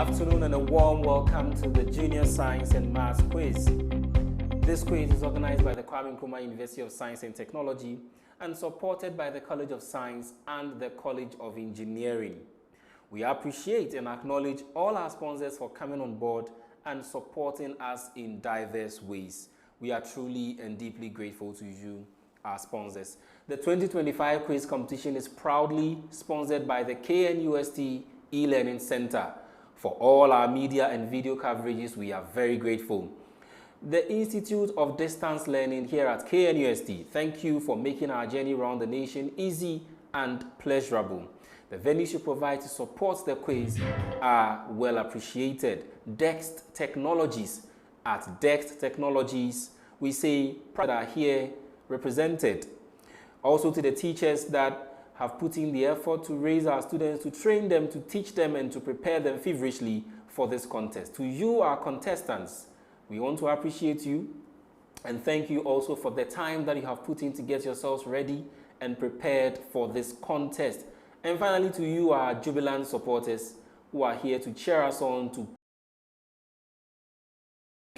afternoon and a warm welcome to the Junior Science and Maths Quiz. This quiz is organized by the Kwame Nkrumah University of Science and Technology and supported by the College of Science and the College of Engineering. We appreciate and acknowledge all our sponsors for coming on board and supporting us in diverse ways. We are truly and deeply grateful to you, our sponsors. The 2025 quiz competition is proudly sponsored by the KNUST E-Learning Center. For all our media and video coverages, we are very grateful. The Institute of Distance Learning here at KNUST, thank you for making our journey around the nation easy and pleasurable. The venues you provide to support the quiz are well appreciated. Dext Technologies. At Dext Technologies, we say that are here represented. Also to the teachers that have put in the effort to raise our students, to train them, to teach them, and to prepare them feverishly for this contest. To you, our contestants, we want to appreciate you and thank you also for the time that you have put in to get yourselves ready and prepared for this contest. And finally, to you, our jubilant supporters who are here to cheer us on. Thank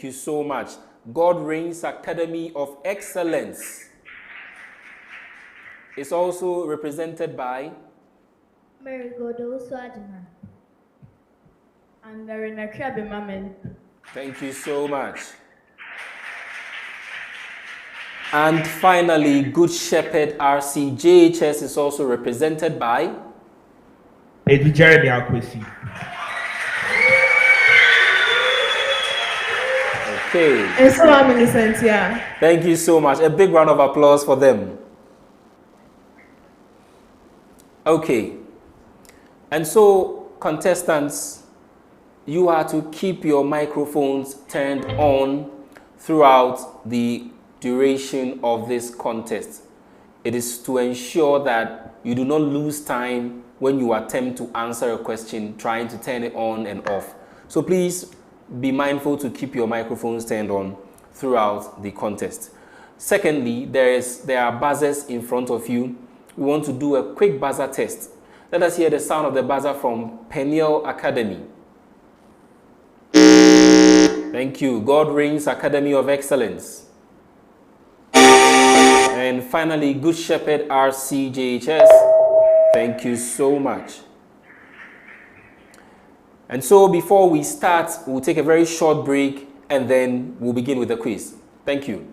you so much. God Reigns Academy of Excellence is also represented by Mary Godo Swadima and Marina Krabimamen. Thank you so much. And finally, Good Shepherd RCJHS is also represented by Jeremy Alquisi. Okay. And so I'm innocent, yeah. Thank you so much. A big round of applause for them. Okay. And so, contestants, you are to keep your microphones turned on throughout the duration of this contest. It is to ensure that you do not lose time when you attempt to answer a question, trying to turn it on and off. So please be mindful to keep your microphones turned on throughout the contest. Secondly, there are buzzers in front of you. We want to do a quick buzzer test. Let us hear the sound of the buzzer from Peniel Academy. Thank you. God Reigns Academy of Excellence. And finally, Good Shepherd RCJHS. Thank you so much. And so before we start, we'll take a very short break and then we'll begin with the quiz. Thank you.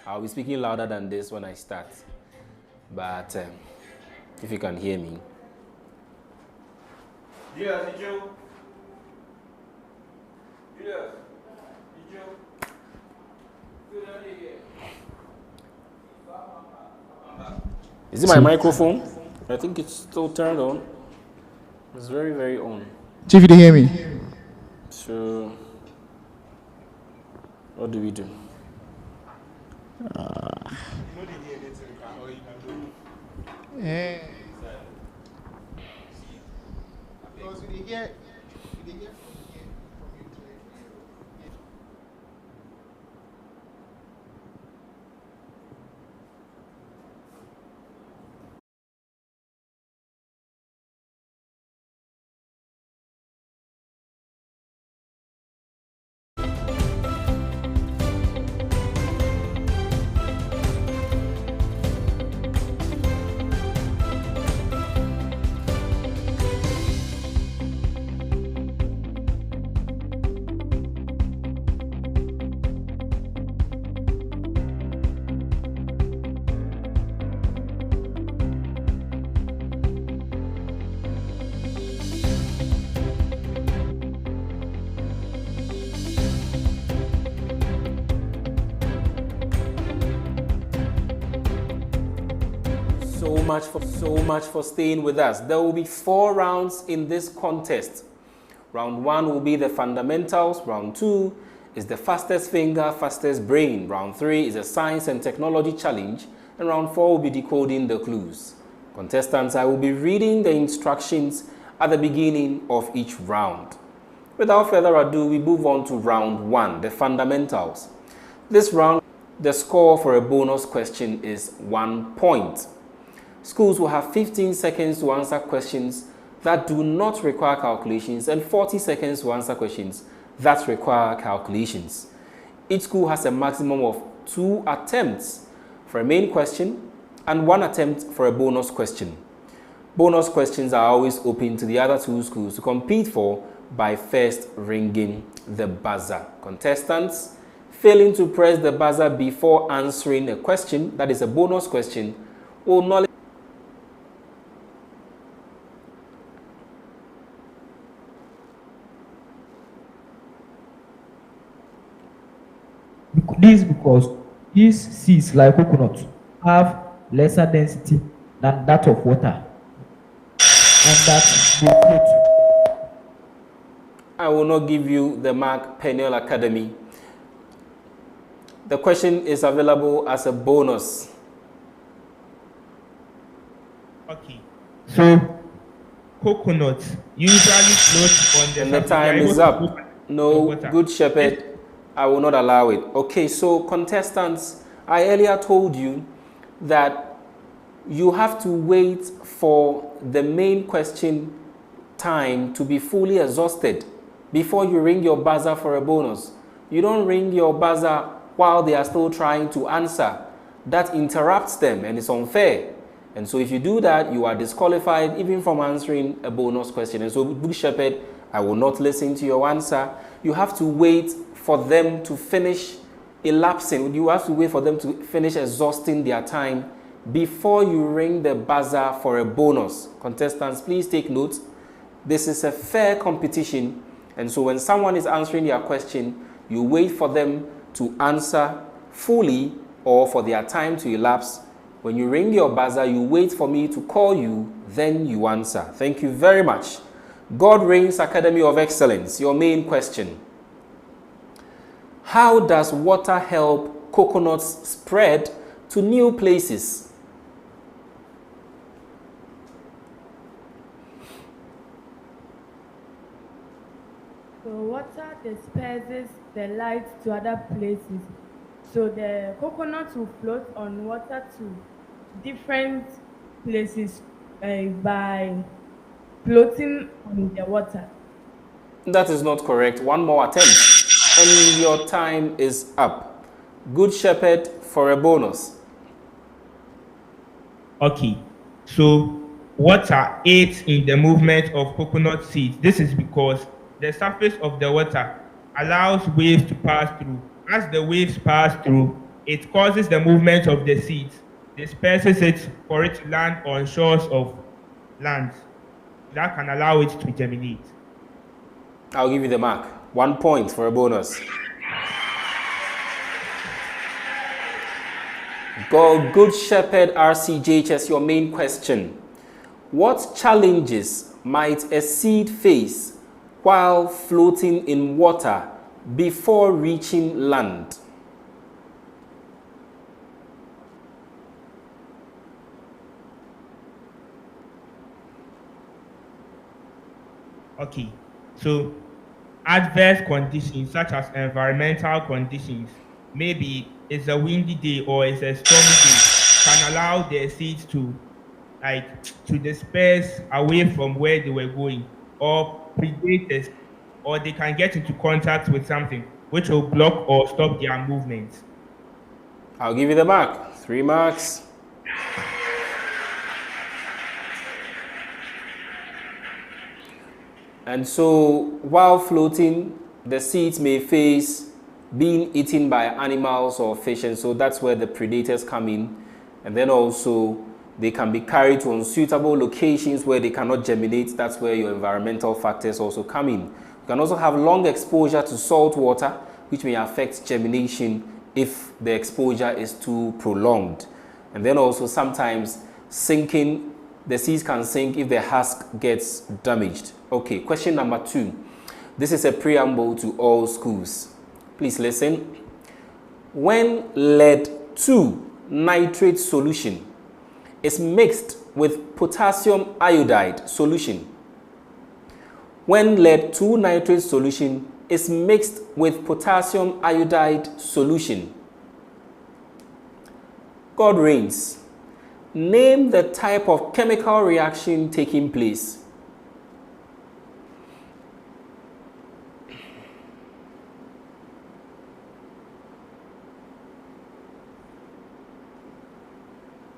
I'll be speaking louder than this when I start, but if you can hear me. Yes, did you? Yes, did you? Good idea. Is it my microphone? I think it's still turned on. It's very, very on. Chief, you hear me? So, what do we do? Because we hear So much for staying with us. There will be 4 rounds in this contest. Round 1 will be the fundamentals. Round 2 is the fastest finger, fastest brain. Round 3 is a science and technology challenge. And round 4 will be decoding the clues. Contestants, I will be reading the instructions at the beginning of each round. Without further ado, we move on to round 1, the fundamentals. This round, the score for a bonus question is 1 point. Schools will have 15 seconds to answer questions that do not require calculations and 40 seconds to answer questions that require calculations. Each school has a maximum of 2 attempts for a main question and 1 attempt for a bonus question. Bonus questions are always open to the other 2 schools to compete for by first ringing the buzzer. Contestants failing to press the buzzer before answering a question, that is a bonus question, will not This is because these seeds, like coconut, have lesser density than that of water, and that they float. I will not give you the mark, Peniel Academy. The question is available as a bonus. Okay. So, coconut usually floats on the And the surface. time They are is able to up. float No, on water. Good Shepherd, I will not allow it. Okay, so contestants, I earlier told you that you have to wait for the main question time to be fully exhausted before you ring your buzzer for a bonus. You don't ring your buzzer while they are still trying to answer. That interrupts them and it's unfair. And so if you do that, you are disqualified even from answering a bonus question. And so, Good Shepherd, I will not listen to your answer. You have to wait for them to finish elapsing. You have to wait for them to finish exhausting their time before you ring the buzzer for a bonus. Contestants, please take note. This is a fair competition. And so when someone is answering your question, you wait for them to answer fully or for their time to elapse. When you ring your buzzer, you wait for me to call you, then you answer. Thank you very much. God Reigns Academy of Excellence, your main question. How does water help coconuts spread to new places? So water disperses the light to other places. So the coconut will float on water to different places by floating on the water. That is not correct. One more attempt and your time is up. Good Shepherd for a bonus. Okay. So, water aids in the movement of coconut seeds. This is because the surface of the water allows waves to pass through. As the waves pass through, it causes the movement of the seeds, disperses it for it to land on shores of land. That can allow it to germinate. I'll give you the mark. 1 point for a bonus. Good Shepherd RCJHS, your main question. What challenges might a seed face while floating in water before reaching land? Okay, so adverse conditions such as environmental conditions, maybe it's a windy day or it's a stormy day, can allow the seeds to disperse away from where they were going, or predators, or they can get into contact with something which will block or stop their movement. I'll give you the mark. 3 marks. And so, while floating, the seeds may face being eaten by animals or fish, and so that's where the predators come in. And then also, they can be carried to unsuitable locations where they cannot germinate. That's where your environmental factors also come in. You can also have long exposure to salt water, which may affect germination if the exposure is too prolonged. And then also sometimes sinking, the seeds can sink if the husk gets damaged. Okay, question number 2. This is a preamble to all schools. Please listen. When lead 2 nitrate solution is mixed with potassium iodide solution, when lead 2 nitrate solution is mixed with potassium iodide solution, God reigns. Name the type of chemical reaction taking place.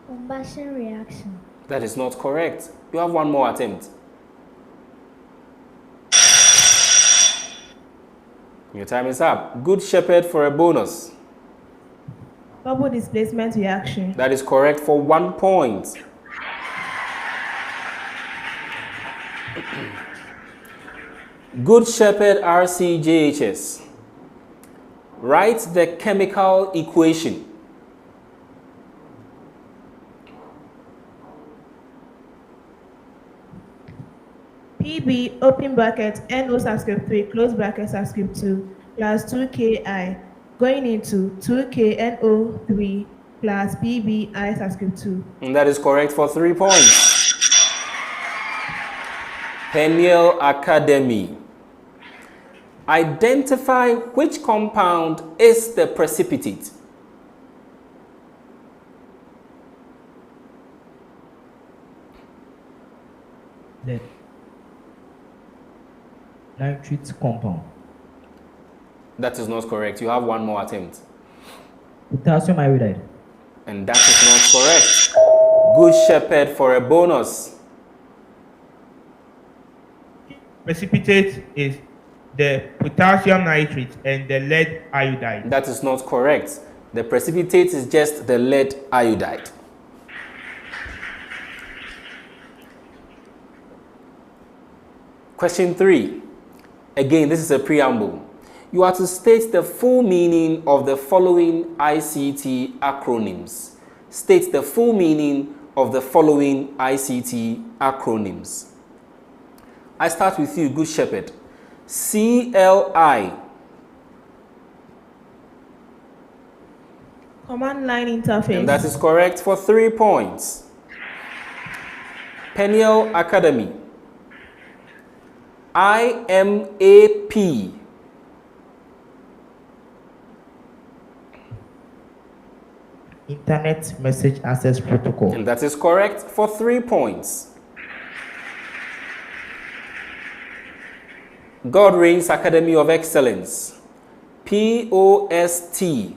Combustion reaction. That is not correct. You have one more attempt. Your time is up. Good Shepherd for a bonus. Bubble displacement reaction. That is correct for 1 point. Good Shepherd RCJHS. Write the chemical equation. PB open bracket NO subscript 3 close bracket subscript 2 plus 2KI going into 2KNO3 plus PBI subscript 2. And that is correct for 3 points. Peniel Academy. Identify which compound is the precipitate. The nitrate compound. That is not correct. You have one more attempt. Potassium iodide. And that is not correct. Good Shepherd for a bonus. Precipitate is the potassium nitrate and the lead iodide. That is not correct. The precipitate is just the lead iodide. Question 3. Again, this is a preamble. You are to state the full meaning of the following ICT acronyms. State the full meaning of the following ICT acronyms. I start with you, Good Shepherd. CLI. Command line interface. And that is correct for 3 points. Peniel Academy. IMAP. Internet Message Access Protocol. And that is correct for 3 points. God Reigns Academy of Excellence. POST.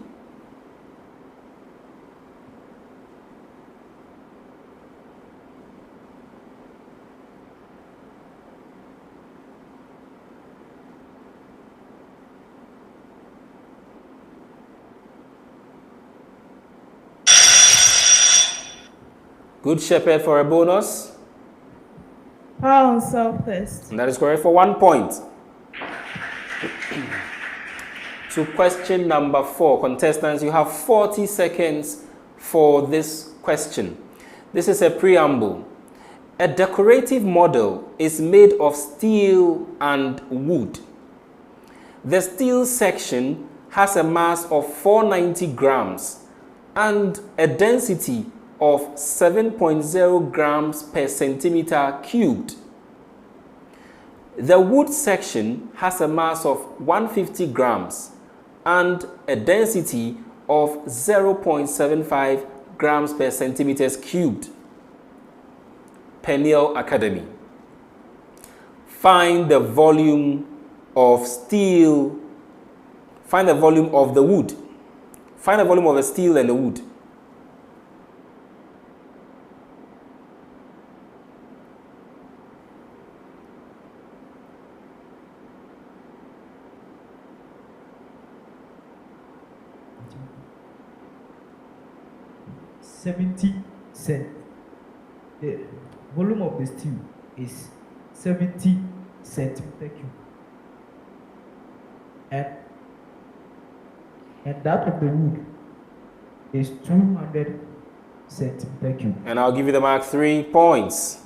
Good Shepherd for a bonus. Power on self-test. And that is correct for 1 point. To question number 4, contestants, you have 40 seconds for this question. This is a preamble. A decorative model is made of steel and wood. The steel section has a mass of 490 grams and a density of 7.0 grams per centimeter cubed. The wood section has a mass of 150 grams and a density of 0.75 grams per centimeters cubed. Peniel Academy. Find the volume of steel. Find the volume of the wood. Find the volume of the steel and the wood. The volume of the steel is 70 centimeter cube, and that of the wood is 200 centimeter cube. And I'll give you the mark 3 points.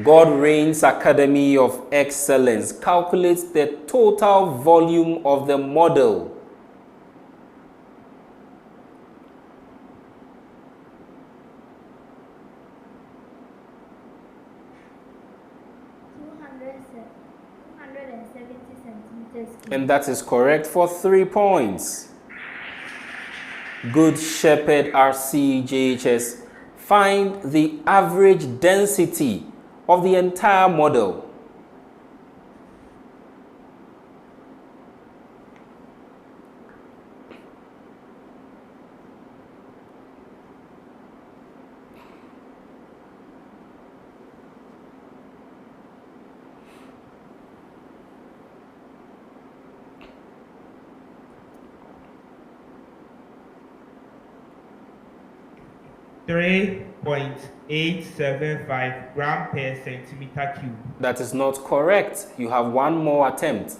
God Reigns Academy of Excellence calculates the total volume of the model. And that is correct for 3 points. Good Shepherd RCJHS, find the average density of the entire model. .875 gram per centimeter cube. That is not correct. You have one more attempt.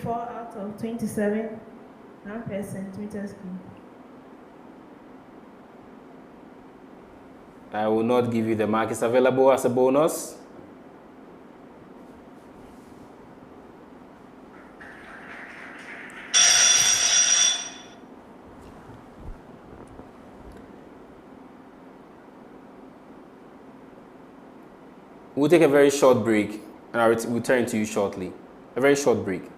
Out of 27 gram per centimeter cube. I will not give you the mark. It's available as a bonus. We'll take a very short break and I'll return to you shortly. A very short break.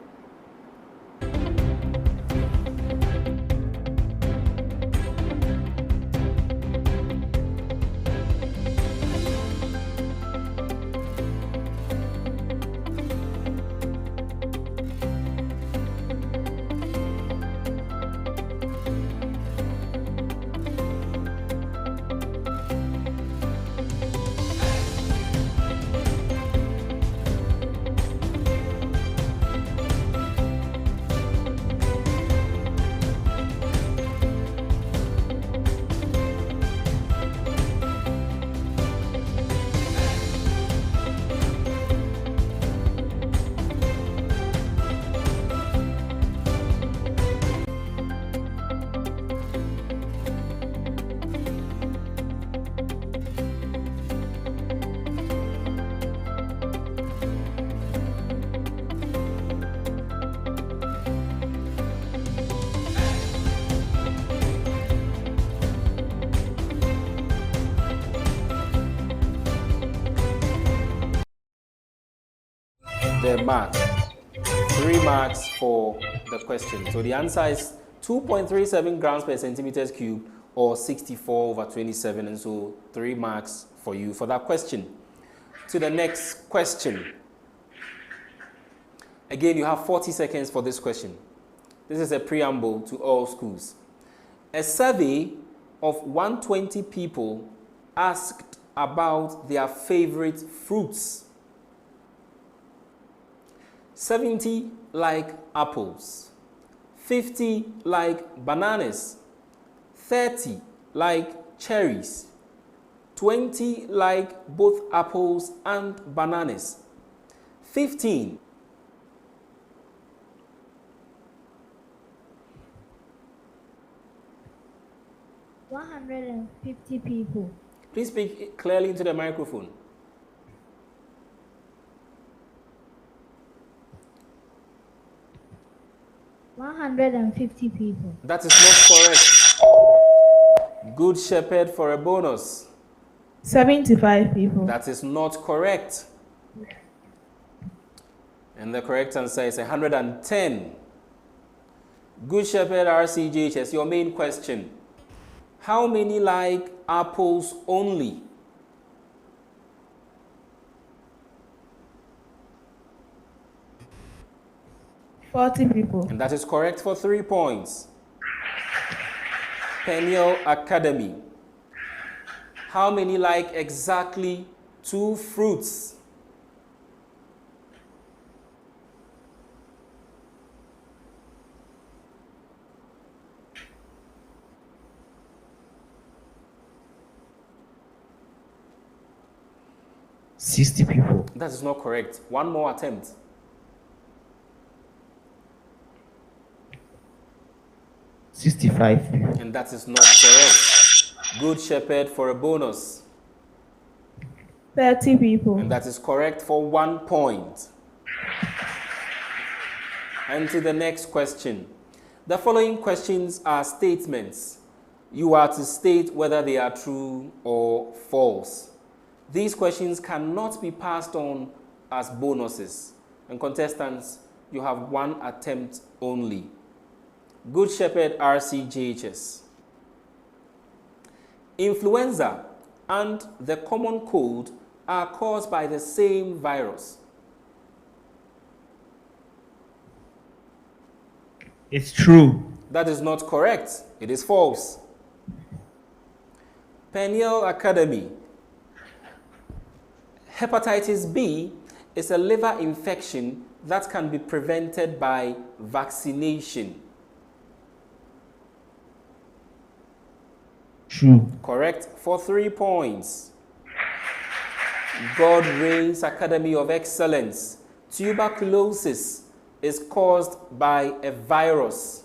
The mark. 3 marks for the question. So the answer is 2.37 grams per centimeters cube or 64/27. And so 3 marks for you for that question. To the next question. Again, you have 40 seconds for this question. This is a preamble to all schools. A survey of 120 people asked about their favorite fruits. 70 like apples, 50 like bananas, 30 like cherries, 20 like both apples and bananas. 15. $150 people. Please speak clearly into the microphone. $150 people. That is not correct. Good Shepherd for a bonus. 75 people. That is not correct. And the correct answer is 110. Good Shepherd RCGHS, your main question. How many like apples only? $40 people. And that is correct for 3 points. Peniel Academy. How many like exactly 2 fruits? $60 people. That is not correct. One more attempt. $65 people. And that is not correct. Good Shepherd for a bonus. 30 people. And that is correct for 1 point. And to the next question. The following questions are statements. You are to state whether they are true or false. These questions cannot be passed on as bonuses. And contestants, you have 1 attempt only. Good Shepherd RCGHS. Influenza and the common cold are caused by the same virus. It's true. That is not correct. It is false. Peniel Academy. Hepatitis B is a liver infection that can be prevented by vaccination. True. Correct for 3 points. God Reigns Academy of Excellence. Tuberculosis is caused by a virus.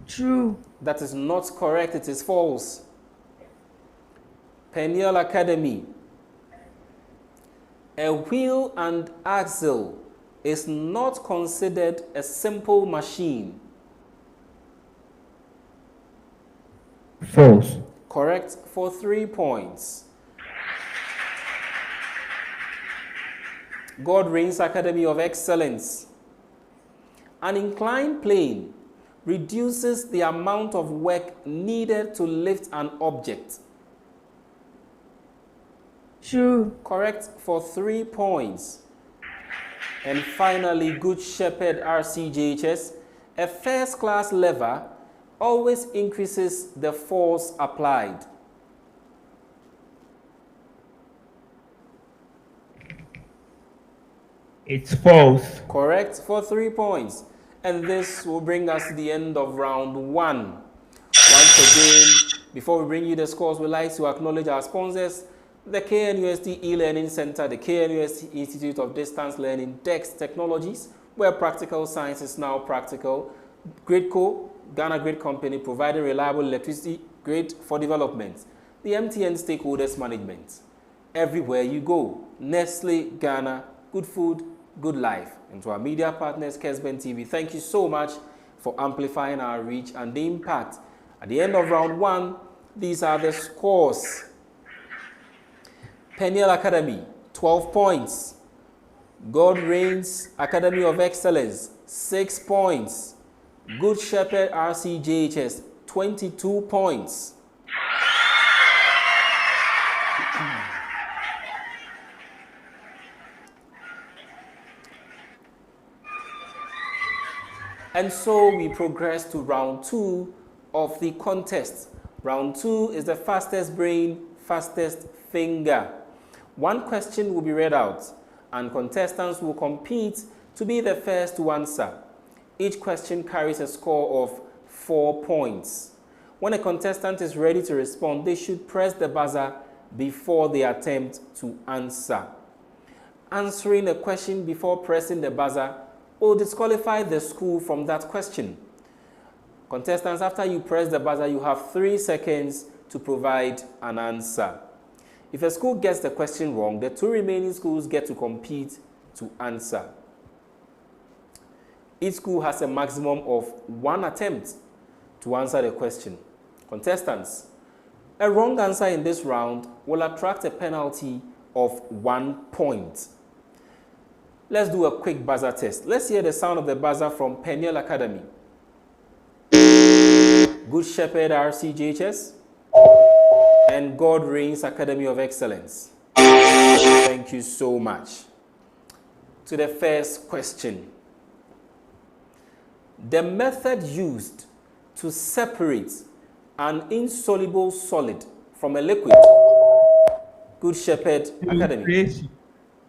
True. That is not correct. It is false. Peniel Academy. A wheel and axle is not considered a simple machine. False. Correct for 3 points. God Reigns Academy of Excellence. An inclined plane reduces the amount of work needed to lift an object. True. Correct for 3 points. And finally, Good Shepherd RCGHS. A first-class lever always increases the force applied. It's false. Correct for 3 points. And this will bring us to the end of round 1. Once again, before we bring you the scores, we'd like to acknowledge our sponsors, the KNUST e-learning center, the KNUST Institute of Distance Learning, DEX Technologies, where practical science is now practical. GridCo, Ghana Grid Company, providing reliable electricity, grid for development. The MTN Stakeholders Management. Everywhere you go, Nestle, Ghana, good food, good life. And to our media partners, Kesben TV, thank you so much for amplifying our reach and the impact. At the end of round 1, these are the scores. Peniel Academy, 12 points. God Reigns Academy of Excellence, 6 points. Good Shepherd RCGHS, 22 points. And so we progress to round 2 of the contest. Round 2 is the fastest brain, fastest finger. One question will be read out, and contestants will compete to be the first to answer. Each question carries a score of 4 points. When a contestant is ready to respond, they should press the buzzer before they attempt to answer. Answering a question before pressing the buzzer will disqualify the school from that question. Contestants, after you press the buzzer, you have 3 seconds to provide an answer. If a school gets the question wrong, the 2 remaining schools get to compete to answer. Each school has a maximum of 1 attempt to answer the question. Contestants, a wrong answer in this round will attract a penalty of 1 point. Let's do a quick buzzer test. Let's hear the sound of the buzzer from Peniel Academy. Good Shepherd RCGHS and God Reigns Academy of Excellence. Thank you so much. To the first question. The method used to separate an insoluble solid from a liquid. Good Shepherd Academy.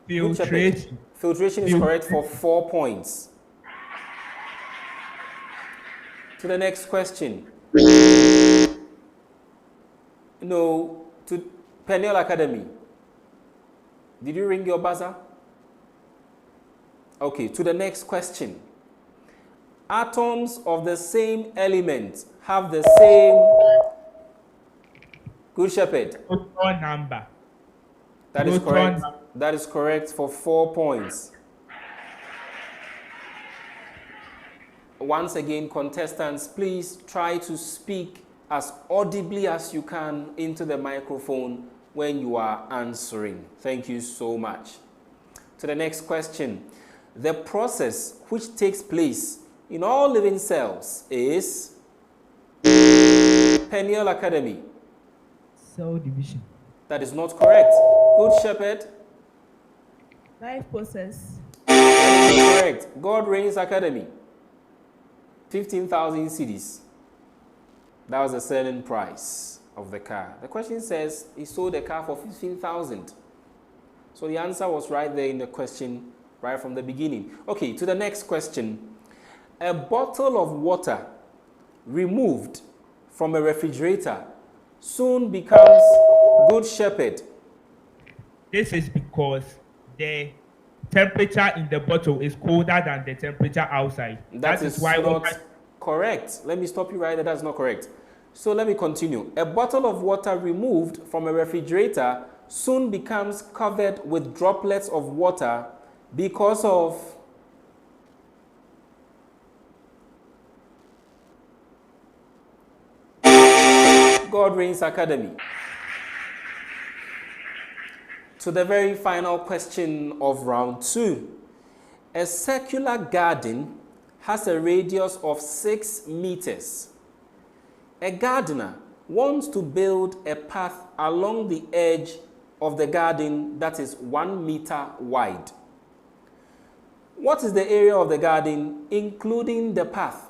Good Shepherd. Filtration is correct for 4 points. To the next question. No, to Peniel Academy. Did you ring your buzzer? Okay, to the next question. Atoms of the same element have the same. Good Shepherd. Number. That is correct. That is correct for 4 points. Once again, contestants, please try to speak as audibly as you can into the microphone when you are answering. Thank you so much. To the next question. The process which takes place in all living cells is Peniel Academy. Cell division. That is not correct. Good Shepherd. Life process. That is correct. God Reigns Academy. 15,000 cedis. That was the selling price of the car. The question says he sold the car for 15,000. So the answer was right there in the question right from the beginning. Okay, to the next question. A bottle of water removed from a refrigerator soon becomes Good Shepherd. This is because the temperature in the bottle is colder than the temperature outside. That is why not correct. Let me stop you right there. That's not correct. So let me continue. A bottle of water removed from a refrigerator soon becomes covered with droplets of water because of God Reigns Academy. To the very final question of round 2. A circular garden has a radius of 6 meters. A gardener wants to build a path along the edge of the garden that is 1 meter wide. What is the area of the garden, including the path?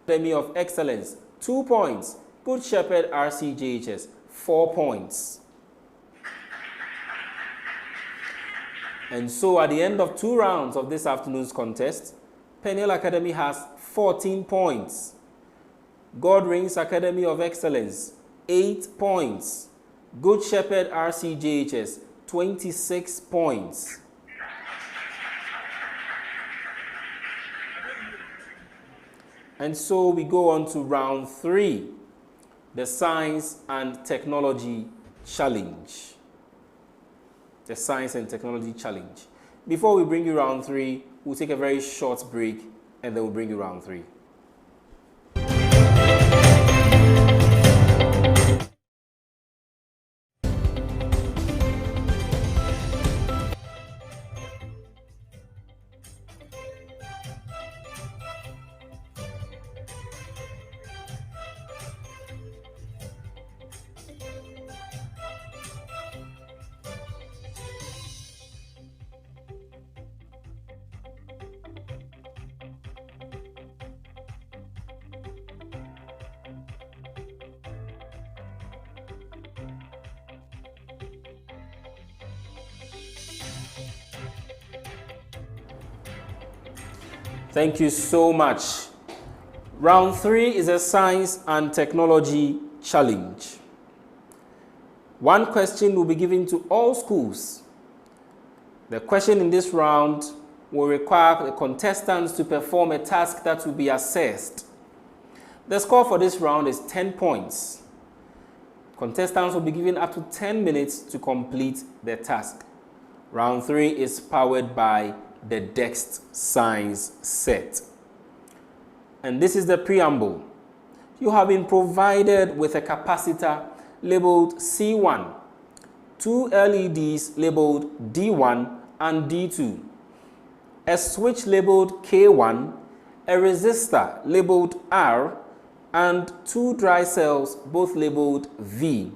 Academy of Excellence, 2 points. Good Shepherd RCGHS, 4 points. And so at the end of 2 rounds of this afternoon's contest, Peniel Academy has 14 points. God Reigns Academy of Excellence, 8 points. Good Shepherd RCGHS, 26 points. And so we go on to round 3, the Science and Technology Challenge. The Science and Technology Challenge. Before we bring you round 3, we'll take a very short break and then we'll bring you round 3. Thank you so much. Round 3 is a science and technology challenge. One question will be given to all schools. The question in this round will require the contestants to perform a task that will be assessed. The score for this round is 10 points. Contestants will be given up to 10 minutes to complete the task. Round 3 is powered by the Dext Science set. And this is the preamble. You have been provided with a capacitor labeled C1, 2 LEDs labeled D1 and D2, a switch labeled K1, a resistor labeled R, and 2 dry cells both labeled V.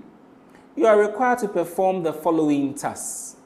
You are required to perform the following tasks.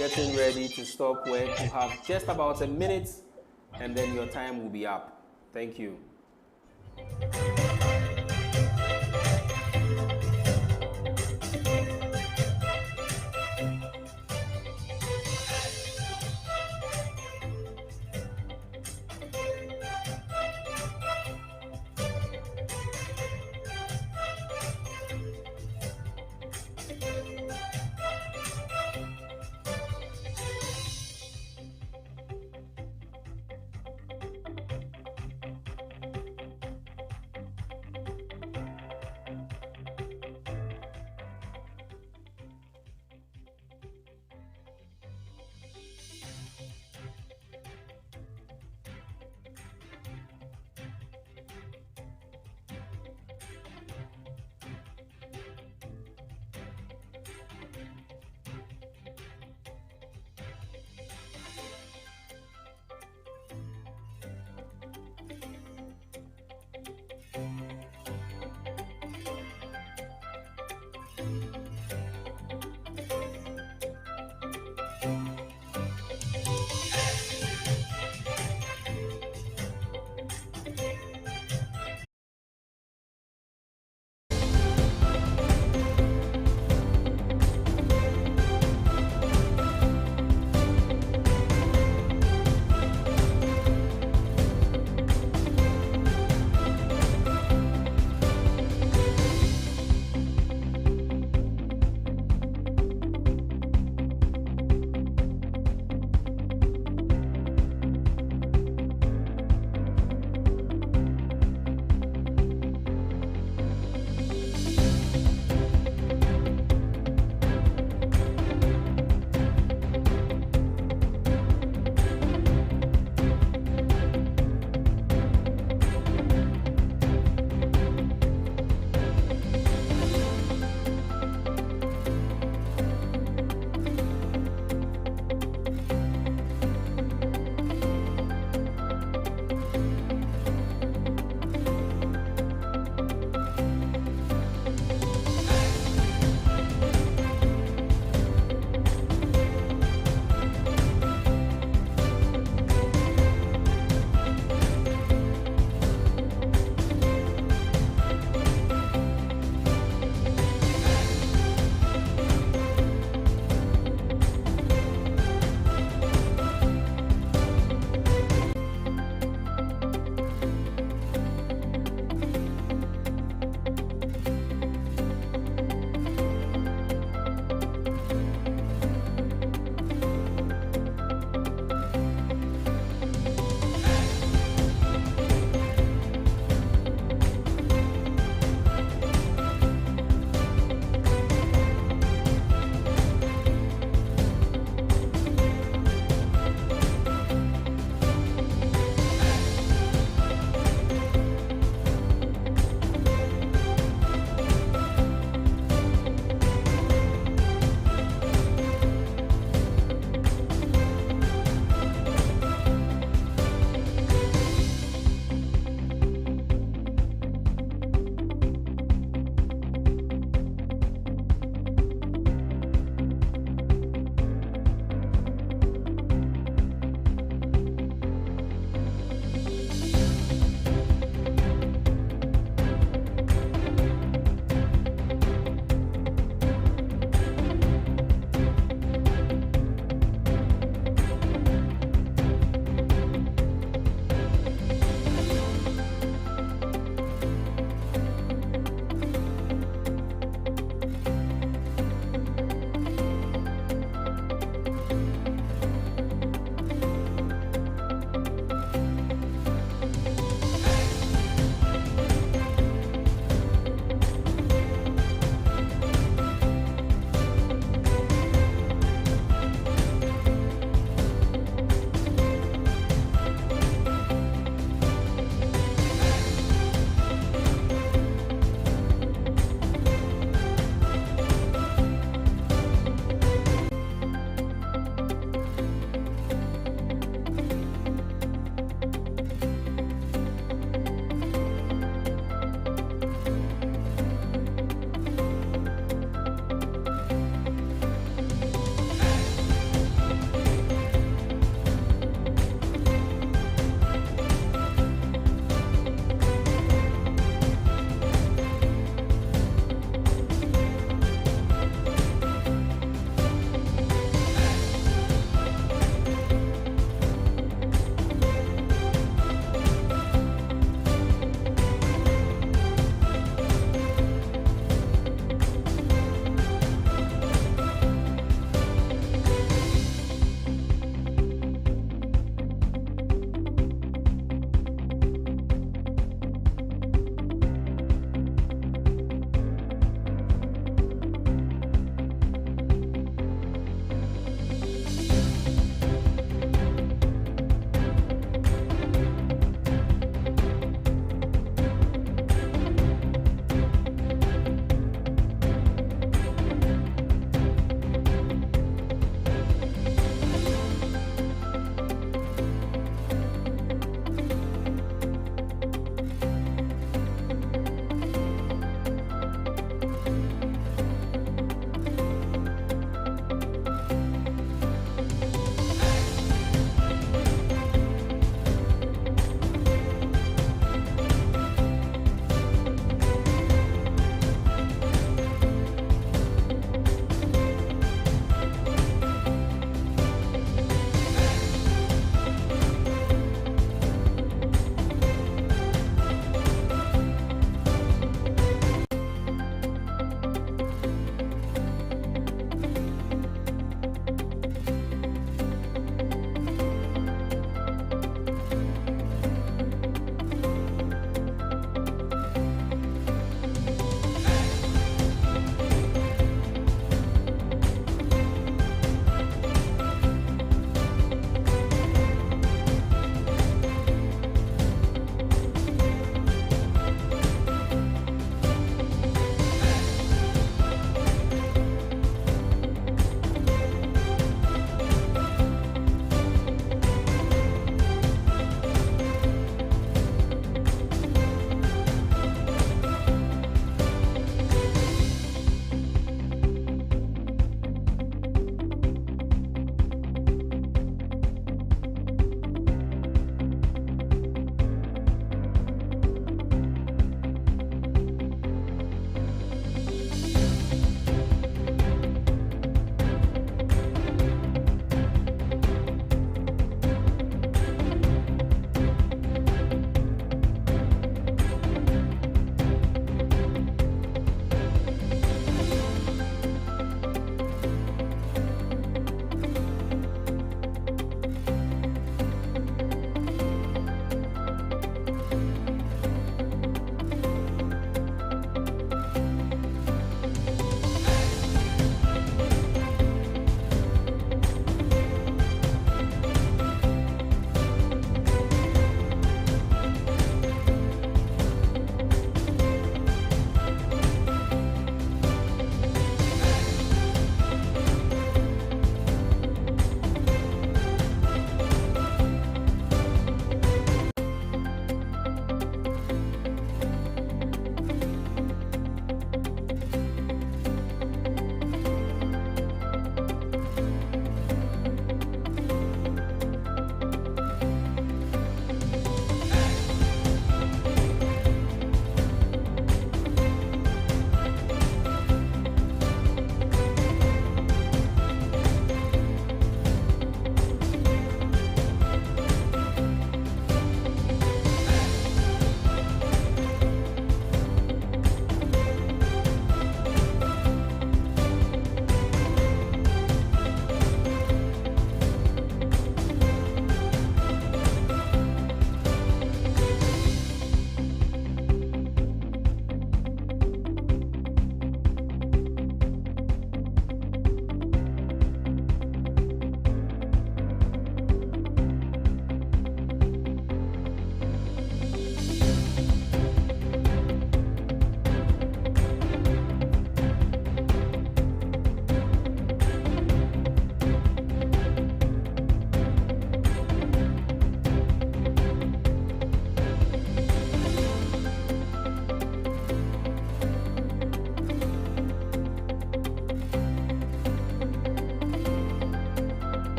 getting ready to stop work. You have just about a minute and then your time will be up. Thank you.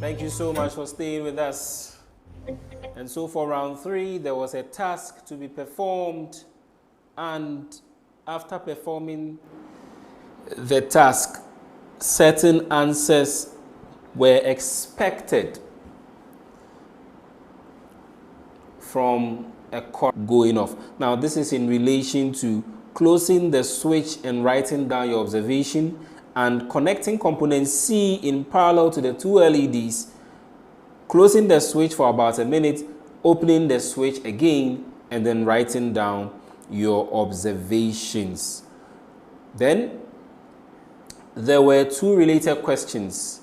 Thank you so much for staying with us. And so for round 3, there was a task to be performed, and after performing the task, certain answers were expected from a clock going off. Now, this is in relation to closing the switch and writing down your observation, and connecting component C in parallel to the 2 LEDs, closing the switch for about a minute, opening the switch again, and then writing down your observations. Then there were 2 related questions.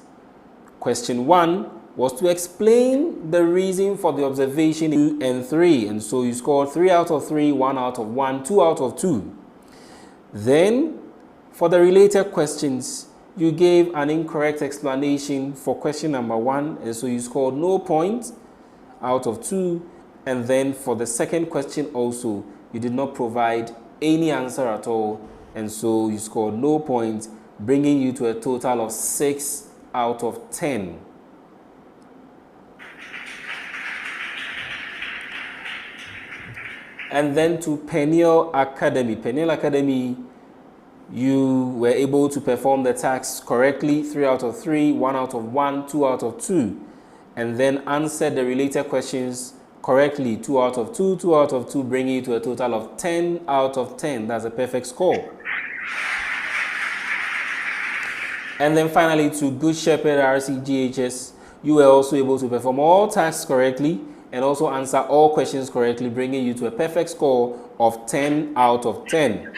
Question 1 was to explain the reason for the observation 2 and 3, and so you scored 3 out of 3, 1 out of 1, 2 out of 2. Then for the related questions, you gave an incorrect explanation for question number 1, and so you scored no point out of 2. And then for the second question also, you did not provide any answer at all, and so you scored no points, bringing you to a total of 6 out of 10. And then to Peniel Academy. Peniel Academy, you were able to perform the task correctly, 3 out of 3, 1 out of 1, 2 out of 2. And then answered the related questions correctly, 2 out of 2, 2 out of 2, bringing you to a total of 10 out of 10. That's a perfect score. And then finally to Good Shepherd RCGHS, you were also able to perform all tasks correctly and also answer all questions correctly, bringing you to a perfect score of 10 out of 10.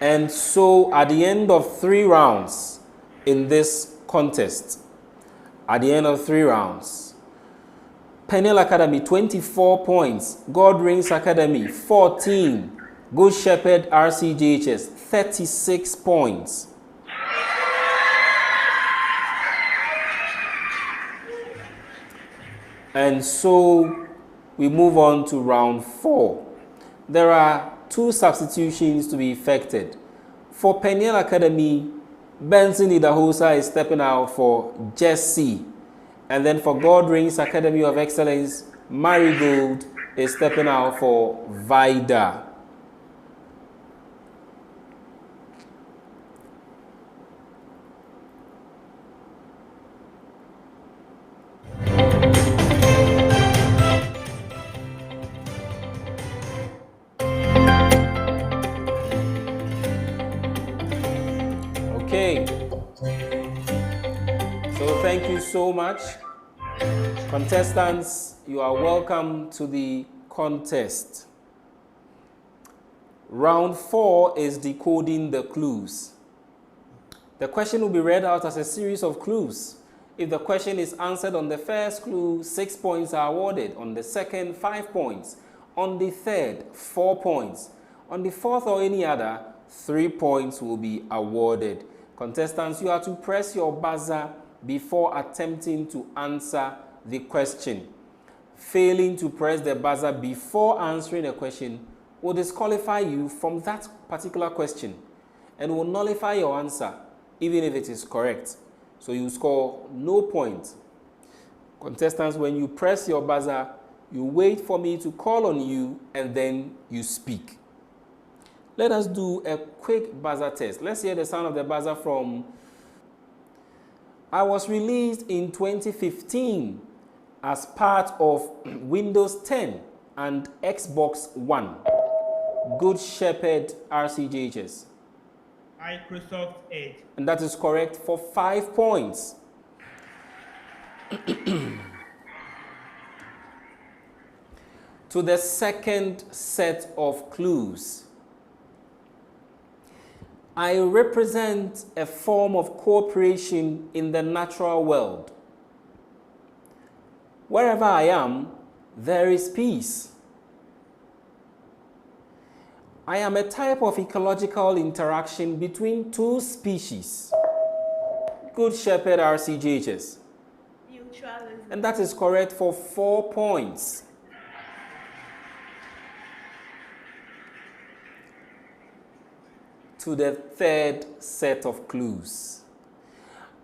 And so at the end of 3 rounds in this contest, Peniel Academy 24 points, God Reigns Academy 14, Good Shepherd RCGHS 36 points. And so we move on to round 4. There are 2 substitutions to be effected. For Peniel Academy, Benson Idahosa is stepping out for Jesse. And then for God Reigns Academy of Excellence, Marigold is stepping out for Vida. Okay, so thank you so much. Contestants, you are welcome to the contest. Round 4 is decoding the clues. The question will be read out as a series of clues. If the question is answered on the first clue, 6 points are awarded. On the second, 5 points. On the third, 4 points. On the fourth or any other, 3 points will be awarded. Contestants, you are to press your buzzer before attempting to answer the question. Failing to press the buzzer before answering a question will disqualify you from that particular question and will nullify your answer, even if it is correct. So you score no point. Contestants, when you press your buzzer, you wait for me to call on you and then you speak. Let us do a quick buzzer test. Let's hear the sound of the buzzer from... I was released in 2015 as part of Windows 10 and Xbox One. Good Shepherd RCGHS. Microsoft Edge. And that is correct for 5 points. To the second set of clues. I represent a form of cooperation in the natural world. Wherever I am, there is peace. I am a type of ecological interaction between 2 species. Good Shepherd RCGHS. Mutualism. And that is correct for 4 points. to the third set of clues.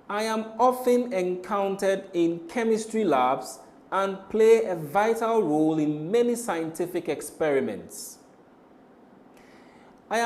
I am often encountered in chemistry labs and play a vital role in many scientific experiments. I am